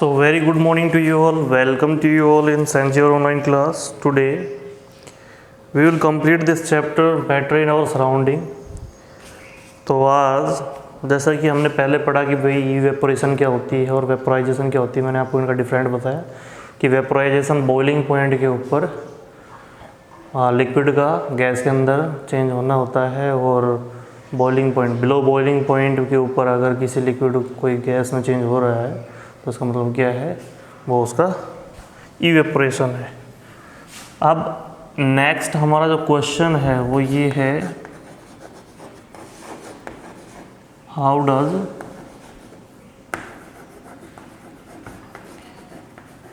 So very good morning to you all. Welcome to you all in Sanjay online class. Today we will complete this chapter Matter in our surrounding. तो आज जैसा कि हमने पहले पढ़ा कि भाई इवेपोरेशन क्या होती है और वेपोराइजेशन क्या होती है, मैंने आपको इनका डिफरेंट बताया कि वेपोराइजेशन बॉइलिंग पॉइंट के ऊपर लिक्विड का गैस के अंदर चेंज होना होता है और boiling point below boiling point के ऊपर अगर किसी लिक्विड कोई गैस में चेंज हो रहा है तो उसका मतलब क्या है, वो उसका इवेपोरेशन है। अब नेक्स्ट हमारा जो क्वेश्चन है वो ये है, how does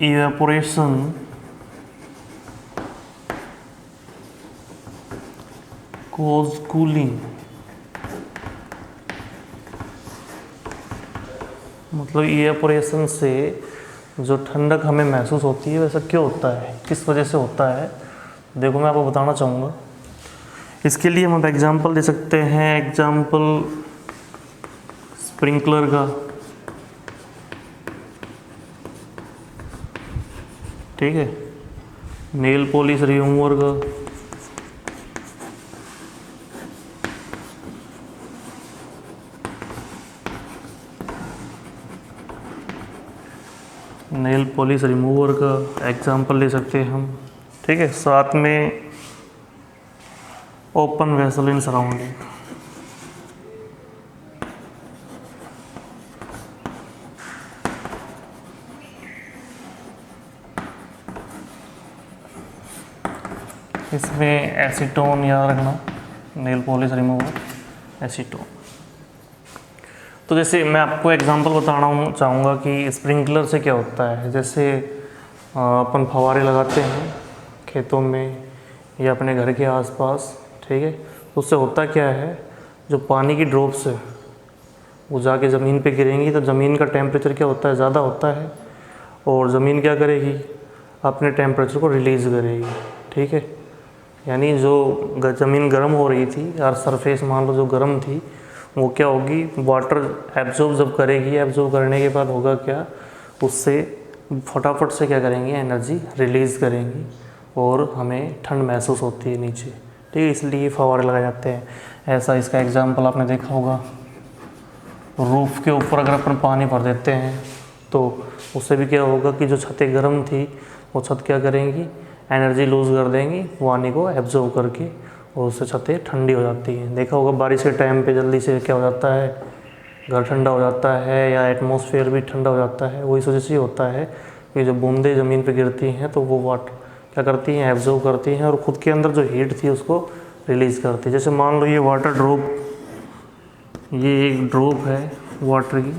evaporation cause cooling. मतलब इवेपोरेशन से जो ठंडक हमें महसूस होती है वैसा क्यों होता है, किस वजह से होता है। देखो मैं आपको बताना चाहूँगा। इसके लिए हम एग्जांपल दे सकते हैं, एग्जांपल स्प्रिंकलर का, ठीक है, नेल पॉलिश रिमूवर का, नेल पॉलिश रिमूवर का एग्जांपल ले सकते हैं हम, ठीक है। साथ में ओपन वेसल इन सराउंडिंग, इसमें एसीटोन याद रखना, नेल पॉलिश रिमूवर एसीटोन। तो जैसे मैं आपको एग्जांपल बताना चाहूँगा कि स्प्रिंकलर से क्या होता है। जैसे अपन फव्वारे लगाते हैं खेतों में या अपने घर के आसपास, ठीक है, तो उससे होता क्या है, जो पानी की ड्रॉप्स है वो जाके ज़मीन पे गिरेंगी तो ज़मीन का टेम्परेचर क्या होता है, ज़्यादा होता है और ज़मीन क्या करेगी, अपने टेम्परेचर को रिलीज़ करेगी, ठीक है। यानी जो ज़मीन गर्म हो रही थी और सरफेस मान लो जो गर्म थी वो क्या होगी, वाटर एब्जॉर्ब जब करेगी, एब्जॉर्ब करने के बाद होगा क्या, उससे फटाफट से क्या करेंगी, एनर्जी रिलीज़ करेंगी और हमें ठंड महसूस होती है नीचे, ठीक है। इसलिए फव्वारे लगाए जाते हैं। ऐसा इसका एग्जांपल आपने देखा होगा, रूफ़ के ऊपर अगर अपन पानी भर देते हैं तो उससे भी क्या होगा कि जो छतें गर्म थी वो छत क्या करेंगी, एनर्जी लूज़ कर देंगी पानी को एब्जॉर्ब करके और उससे छतें ठंडी हो जाती हैं। देखा होगा बारिश के टाइम पे जल्दी से क्या हो जाता है, घर ठंडा हो जाता है या एटमॉस्फेयर भी ठंडा हो जाता है। वो इस वजह से होता है कि जो बूंदें ज़मीन पे गिरती हैं तो वो वाटर क्या करती हैं, एब्जॉर्ब करती हैं और ख़ुद के अंदर जो हीट थी उसको रिलीज़ करती है। जैसे मान लो ये वाटर ड्रॉप, ये एक ड्रॉप है वाटर की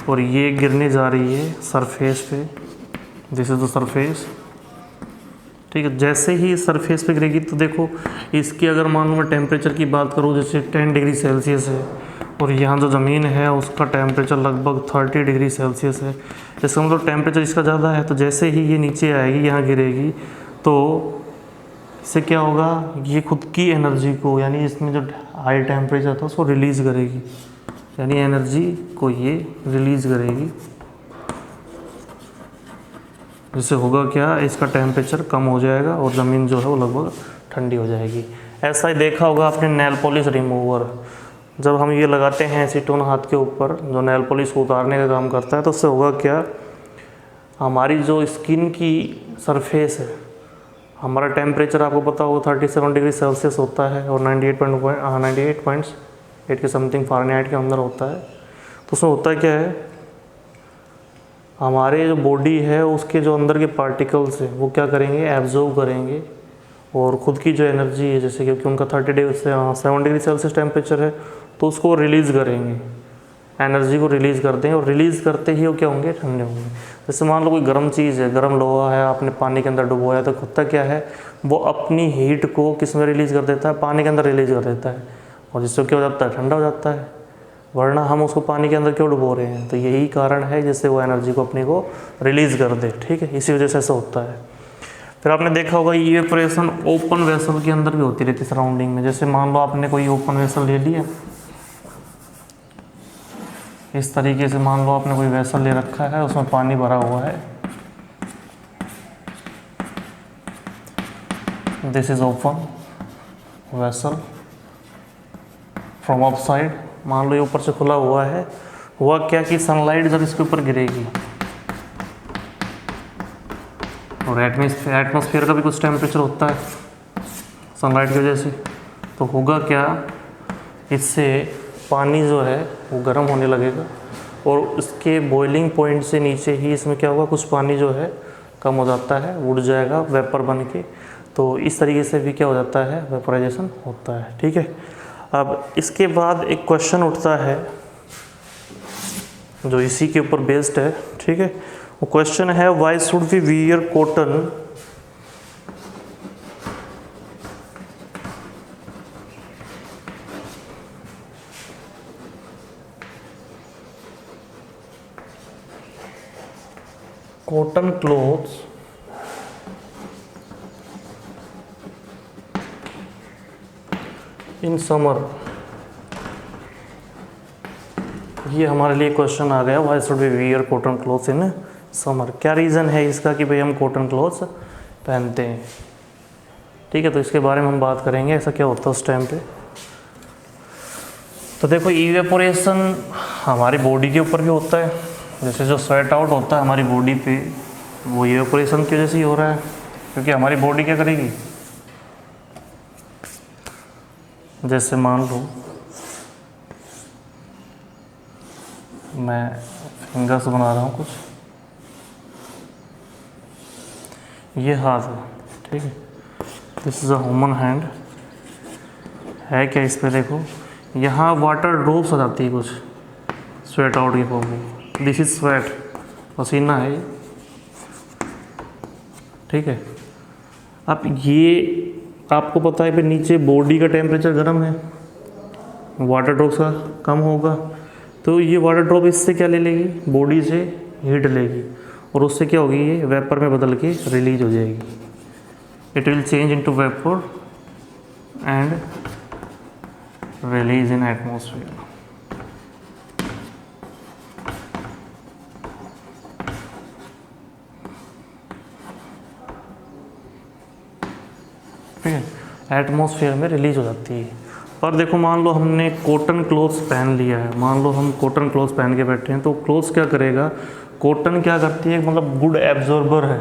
और ये गिरने जा रही है सरफेस पे, दिस इज़ द सरफेस, ठीक है। जैसे ही सरफेस पे गिरेगी तो देखो इसकी अगर मान लो मैं टेम्परेचर की बात करूँ, जैसे 10 डिग्री सेल्सियस है और यहाँ जो ज़मीन है उसका टेम्परेचर लगभग 30 डिग्री सेल्सियस है। इसका मतलब टेम्परेचर इसका ज़्यादा है, तो जैसे ही ये नीचे आएगी, यहाँ गिरेगी, तो इससे क्या होगा, ये खुद की एनर्जी को, यानी इसमें जो हाई टेम्परेचर था उसको रिलीज़ करेगी, यानी एनर्जी को ये रिलीज़ करेगी, जिससे होगा क्या, इसका टेम्परेचर कम हो जाएगा और ज़मीन जो है वो लगभग ठंडी हो जाएगी। ऐसा ही देखा होगा आपने नेल पॉलिश रिमूवर, जब हम ये लगाते हैं एसीटोन हाथ के ऊपर जो नेल पॉलिश को उतारने का काम करता है, तो उससे होगा क्या, हमारी जो स्किन की सरफेस है, हमारा टेम्परेचर आपको पता होगा 37 डिग्री सेल्सियस होता है और 98.8 के समथिंग फ़ारेनहाइट के अंदर होता है। तो उसमें होता क्या है, हमारे जो बॉडी है उसके जो अंदर के पार्टिकल्स हैं वो क्या करेंगे, एब्जॉर्ब करेंगे और ख़ुद की जो एनर्जी है, जैसे क्योंकि उनका 37 डिग्री सेल्सियस टेम्परेचर है, तो उसको रिलीज़ करेंगे, एनर्जी को रिलीज़ करते हैं और रिलीज़ करते ही वो क्या होंगे, ठंडे होंगे। जैसे मान लो कोई गर्म चीज़ है, गर्म लोहा है, आपने पानी के अंदर डुबोया तो होता क्या है, वो अपनी हीट को किस में रिलीज़ कर देता है, पानी के अंदर रिलीज़ कर देता है और जिससे क्या हो जाता है, ठंडा हो जाता है। वरना हम उसको पानी के अंदर क्यों डुबो रहे हैं, तो यही कारण है जिससे वो एनर्जी को अपने को रिलीज़ कर दे, ठीक है, इसी वजह से ऐसा होता है। फिर आपने देखा होगा इवेपोरेशन ओपन वेसल के अंदर भी होती रहती है सराउंडिंग में। जैसे मान लो आपने कोई ओपन वेसल ले लिया, इस तरीके से मान लो आपने कोई वेसल ले रखा है, उसमें पानी भरा हुआ है, this is open vessel from outside, मान लो ये ऊपर से खुला हुआ है। हुआ क्या कि सनलाइट जब इसके ऊपर गिरेगी और एटमॉस्फेयर का भी कुछ टेम्परेचर होता है सनलाइट की वजह से, तो होगा क्या, इससे पानी जो है वो गर्म होने लगेगा और इसके बॉइलिंग पॉइंट से नीचे ही इसमें क्या होगा, कुछ पानी जो है कम हो जाता है, उड़ जाएगा वेपर बन के। तो इस तरीके से भी क्या हो जाता है, वेपराइजेशन होता है। ठीक है, अब इसके बाद एक क्वेश्चन उठता है जो इसी के ऊपर बेस्ड है। ठीक है, वो क्वेश्चन है why should we wear cotton cotton clothes in summer। ये हमारे लिए क्वेश्चन आ गया, why should we wear cotton clothes in summer. क्या रीज़न है इसका कि भाई हम कॉटन क्लॉथ्स पहनते हैं। ठीक है, तो इसके बारे में हम बात करेंगे, ऐसा क्या होता है उस टाइम पे। तो देखो, इवेपोरेशन हमारी बॉडी के ऊपर भी होता है, जैसे जो स्वेट आउट होता है हमारी बॉडी पे, वो इवेपोरेशन की वजह से ही हो रहा है, क्योंकि हमारी बॉडी क्या करेगी, जैसे मान लो मैं फिंगर्स बना रहा हूँ कुछ, ये हाथ है, ठीक है, this is a human hand है। क्या इस पे देखो, यहाँ वाटर ड्रॉप्स आ जाती है कुछ स्वेट आउट की फॉर्म में, दिस इज स्वेट, पसीना है, ठीक है। अब ये आपको पता है कि नीचे बॉडी का टेम्परेचर गर्म है, वाटर ड्रॉप्स का कम होगा, तो ये वाटर ड्रॉप इससे क्या ले लेगी, बॉडी से हीट लेगी और उससे क्या होगी, ये वेपर में बदल के रिलीज हो जाएगी। It will change into vapour and release in atmosphere. ठीक है, एटमॉस्फेयर में रिलीज हो जाती है। पर देखो, मान लो हमने कॉटन क्लोथ्स पहन लिया है, मान लो हम कॉटन क्लोथ्स पहन के बैठे हैं, तो क्लोथ्स क्या करेगा, कॉटन क्या करती है, मतलब गुड एब्जॉर्बर है,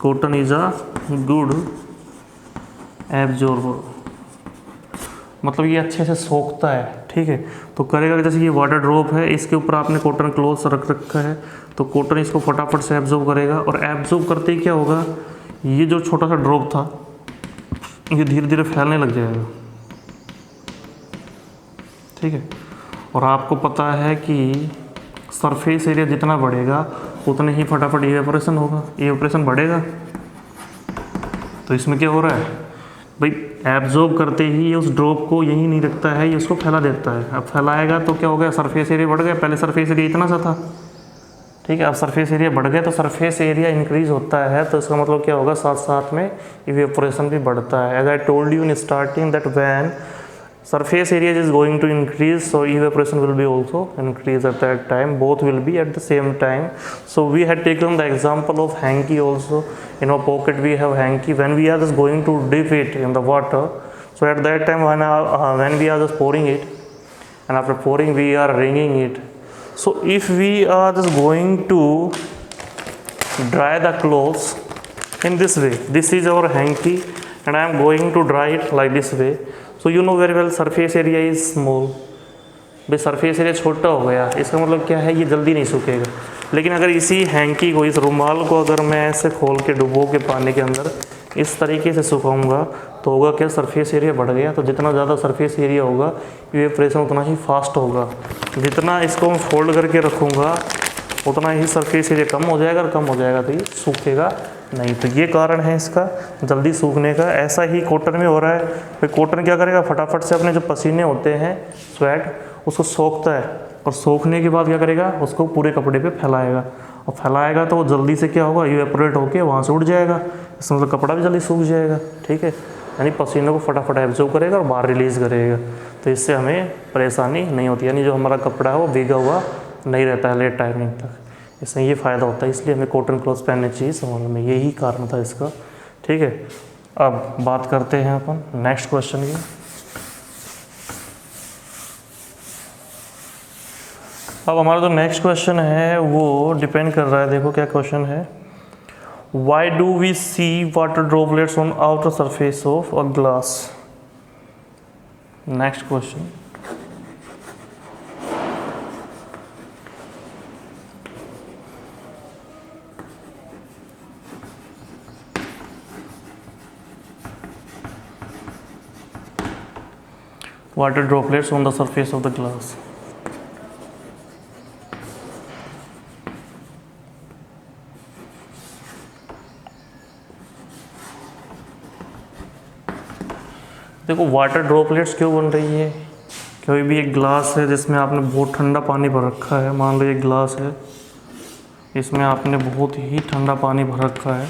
cotton is a good absorber, मतलब ये अच्छे से सोखता है। ठीक है, तो करेगा कि जैसे ये वाटर ड्रॉप है, इसके ऊपर आपने कॉटन क्लोथ्स रख रखा है, तो कॉटन इसको फटाफट से एब्जॉर्ब करेगा और एब्जॉर्ब करते ही क्या होगा, ये जो छोटा सा ड्रॉप था ये धीरे धीरे फैलने लग जाएगा। ठीक है, और आपको पता है कि सरफेस एरिया जितना बढ़ेगा उतने ही फटाफट इवेपोरेशन होगा, इवेपोरेशन बढ़ेगा। तो इसमें क्या हो रहा है भाई, एब्जॉर्ब करते ही ये उस ड्रॉप को यहीं नहीं रखता है, ये उसको फैला देता है। अब फैलाएगा तो क्या हो गया, सरफेस एरिया बढ़ गया, पहले सरफेस एरिया इतना सा था, ठीक है, अब सरफेस एरिया बढ़ गया, तो सरफेस एरिया इंक्रीज होता है, तो इसका मतलब क्या होगा, साथ साथ में इवेपोरेशन भी बढ़ता है। As I told you in starting that when surface area is going to increase, so evaporation will be also increase at that time, both will be at the same time. So we had taken the example of hanky also. In our pocket we have hanky, when we are just going to dip it in the water, so at that time when we are just pouring it, and after pouring we are wringing it. So if we are just going to dry the clothes in this way, this is our hanky and I am going to dry it like this way, so you know very well surface area is small, भाई surface area छोटा हो गया, इसका मतलब क्या है, ये जल्दी नहीं सूखेगा। लेकिन अगर इसी हैंकी को, इस रुमाल को अगर मैं ऐसे खोल के डुबो के पानी के अंदर इस तरीके से सुखाऊंगा, तो होगा क्या, सरफेस एरिया बढ़ गया। तो जितना ज़्यादा सरफेस एरिया होगा इवेपोरेशन उतना ही फास्ट होगा, जितना इसको मैं फोल्ड करके रखूँगा उतना ही सरफेस एरिया कम हो जाएगा, और कम हो जाएगा तो ये सूखेगा नहीं। तो ये कारण है इसका जल्दी सूखने का। ऐसा ही कॉटन में हो रहा है, फिर कॉटन क्या करेगा, फटाफट से अपने जो पसीने होते हैं स्वेट उसको सोखता है, और सोखने के बाद क्या करेगा, उसको पूरे कपड़े पे फैलाएगा, और फैलाएगा तो वो जल्दी से क्या होगा, इवेपोरेट होके वहाँ से उड़ जाएगा, इससे मतलब कपड़ा भी जल्दी सूख जाएगा। ठीक है, यानी पसीने को फटाफट एब्जॉर्ब करेगा और बाहर रिलीज़ करेगा, तो इससे हमें परेशानी नहीं होती, यानी जो हमारा कपड़ा है वो भीगा हुआ नहीं रहता है लेट टाइमिंग तक। इससे ये फ़ायदा होता है, इसलिए हमें कॉटन क्लॉथ्स पहननी चाहिए समर में, यही कारण था इसका। ठीक है, अब बात करते हैं अपन नेक्स्ट क्वेश्चन की। अब हमारा जो नेक्स्ट क्वेश्चन है वो डिपेंड कर रहा है, देखो क्या क्वेश्चन है। Why do we see water droplets on outer surface of a glass? Next question. Water droplets on the surface of the glass. देखो वाटर ड्रॉपलेट्स क्यों बन रही है, कोई भी एक ग्लास है जिसमें आपने बहुत ठंडा पानी भर रखा है, मान लो एक ग्लास है, इसमें आपने बहुत ही ठंडा पानी भर रखा है,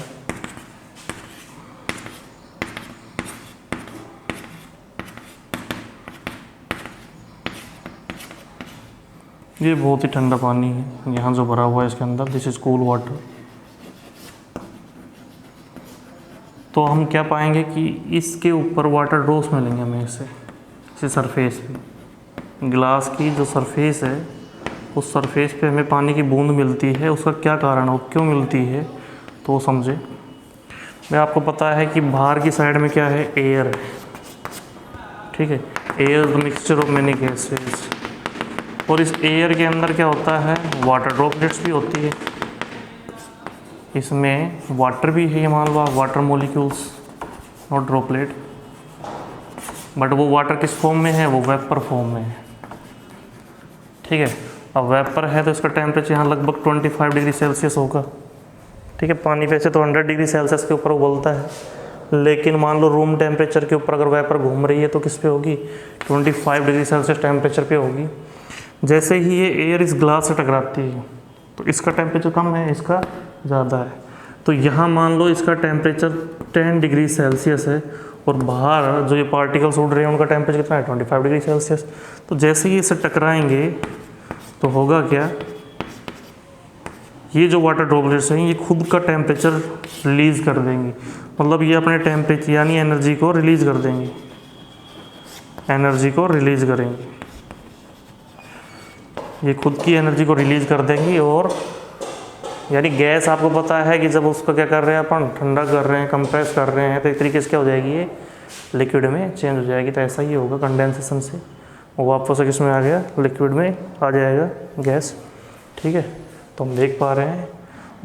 ये बहुत ही ठंडा पानी है यहाँ जो भरा हुआ है इसके अंदर, दिस इज कूल वाटर। तो हम क्या पाएंगे कि इसके ऊपर वाटर ड्रॉप्स मिलेंगे हमें इसे सरफेस पे, ग्लास की जो सरफेस है उस सरफेस पे हमें पानी की बूंद मिलती है। उसका क्या कारण है, क्यों मिलती है, तो वो समझे। मैं आपको पता है कि बाहर की साइड में क्या है, एयर है, ठीक है, air the mixture of many gases, और इस एयर के अंदर क्या होता है, वाटर ड्रॉपलेट्स भी होती है, इसमें वाटर भी है, मान लो water molecules, not droplet, but वो वाटर किस फॉर्म में है, वो वेपर फॉर्म में है। ठीक है, अब वेपर है तो इसका टेम्परेचर यहाँ लगभग 25 डिग्री सेल्सियस होगा। ठीक है, पानी वैसे तो 100 डिग्री सेल्सियस के ऊपर उबलता है, लेकिन मान लो रूम टेम्परेचर के ऊपर अगर वेपर घूम रही है तो किस पे होगी, 25 डिग्री सेल्सियस टेम्परेचर पे होगी। जैसे ही ये एयर इस ग्लास से टकराती है तो इसका टेम्परेचर कम है, इसका ज़्यादा है, तो यहाँ मान लो इसका टेम्परेचर 10 डिग्री सेल्सियस है और बाहर जो ये पार्टिकल्स उड़ रहे हैं उनका टेम्परेचर कितना है, 25 डिग्री सेल्सियस। तो जैसे ही इसे टकराएंगे तो होगा क्या, ये जो वाटर ड्रॉपलेट्स हैं ये खुद का टेम्परेचर रिलीज़ कर देंगी, मतलब ये अपने टेम्परेचर यानी एनर्जी को रिलीज़ कर देंगी, एनर्जी को रिलीज़ करेंगी, ये खुद की एनर्जी को रिलीज़ कर देंगी। और यानी गैस आपको पता है कि जब उसको क्या कर रहे हैं अपन, ठंडा कर रहे हैं, कंप्रेस कर रहे हैं, तो एक तरीके से क्या हो जाएगी, ये लिक्विड में चेंज हो जाएगी। तो ऐसा ही होगा कंडेंसेशन से, वो वापस से किस में आ गया, लिक्विड में आ जाएगा गैस। ठीक है, तो हम देख पा रहे हैं,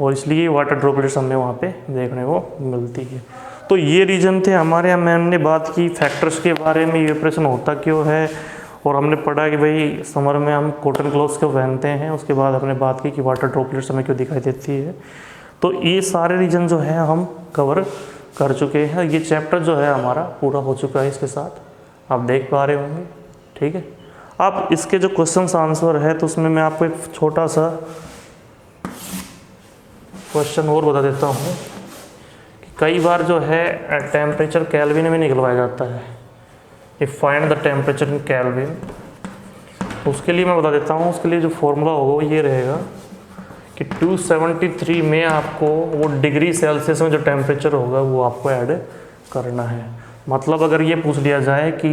और इसलिए वाटर ड्रॉपलेट्स हमें वहाँ पे देखने को मिलती है। तो ये रीज़न थे हमारे यहाँ। मैंने बात की फैक्टर्स के बारे में, इवेपोरेशन होता क्यों है, और हमने पढ़ा कि भाई समर में हम कॉटन क्लॉथ्स क्यों पहनते हैं। उसके बाद हमने बात की कि वाटर ड्रॉपलेट्स हमें क्यों दिखाई देती है। तो ये सारे रीजन जो है हम कवर कर चुके हैं। ये चैप्टर जो है हमारा पूरा हो चुका है इसके साथ, आप देख पा रहे होंगे। ठीक है, आप इसके जो क्वेश्चंस आंसर है तो उसमें मैं आपको एक छोटा सा क्वेश्चन और बता देता हूँ कि कई बार जो है टेम्परेचर केल्विन में निकलवाया जाता है, if find the temperature in kelvin. तो उसके लिए मैं बता देता हूँ, उसके लिए जो फॉर्मूला होगा वो ये रहेगा कि 273 में आपको वो डिग्री सेल्सियस में जो टेम्परेचर होगा वो आपको ऐड करना है। मतलब अगर ये पूछ लिया जाए कि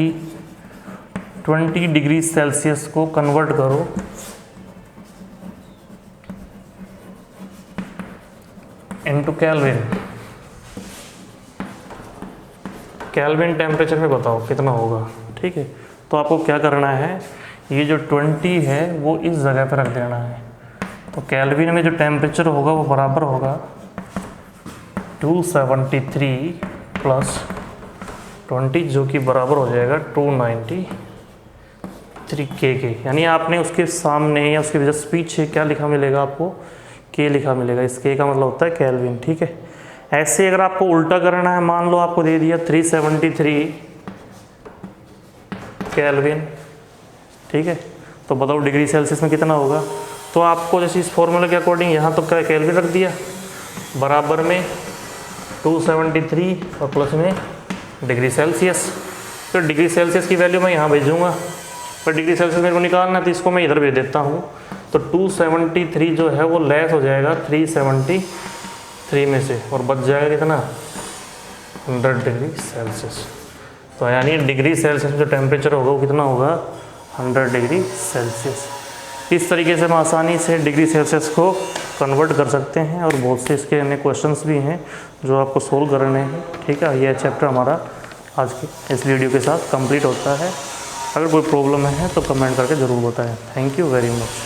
20 डिग्री सेल्सियस को कन्वर्ट करो इनटू केल्विन, केल्विन टेम्परेचर में बताओ कितना होगा। ठीक है, तो आपको क्या करना है, ये जो 20 है वो इस जगह पर रख देना है। तो केल्विन में जो टेम्परेचर होगा वो बराबर होगा 273 प्लस 20, जो कि बराबर हो जाएगा 293 के। यानी आपने उसके सामने या उसके जस्ट पीछे क्या लिखा मिलेगा आपको, के लिखा मिलेगा। इस के का मतलब होता है केल्विन। ठीक है, ऐसे अगर आपको उल्टा करना है, मान लो आपको दे दिया 373 केल्विन, ठीक है, तो बताओ डिग्री सेल्सियस में कितना होगा। तो आपको जैसे इस फॉर्मूले के अकॉर्डिंग यहाँ तो क्या केल्विन रख दिया, बराबर में 273 और प्लस में डिग्री सेल्सियस। तो डिग्री सेल्सियस की वैल्यू मैं यहाँ भेजूँगा, पर डिग्री सेल्सियस मेरे को निकालना है तो इसको मैं इधर भेज देता हूँ। तो 273 जो है वो लेस हो जाएगा 373 में से, और बच जाएगा कितना 100 डिग्री सेल्सियस। तो यानी डिग्री सेल्सियस में जो टेम्परेचर होगा वो कितना होगा 100 डिग्री सेल्सियस। इस तरीके से हम आसानी से डिग्री सेल्सियस को कन्वर्ट कर सकते हैं, और बहुत से इसके अन्य क्वेश्चंस भी हैं जो आपको सोल्व करने हैं। ठीक है, यह चैप्टर हमारा आज की इस वीडियो के साथ कंप्लीट होता है। अगर कोई प्रॉब्लम है तो कमेंट करके ज़रूर बताएं। Thank you very much.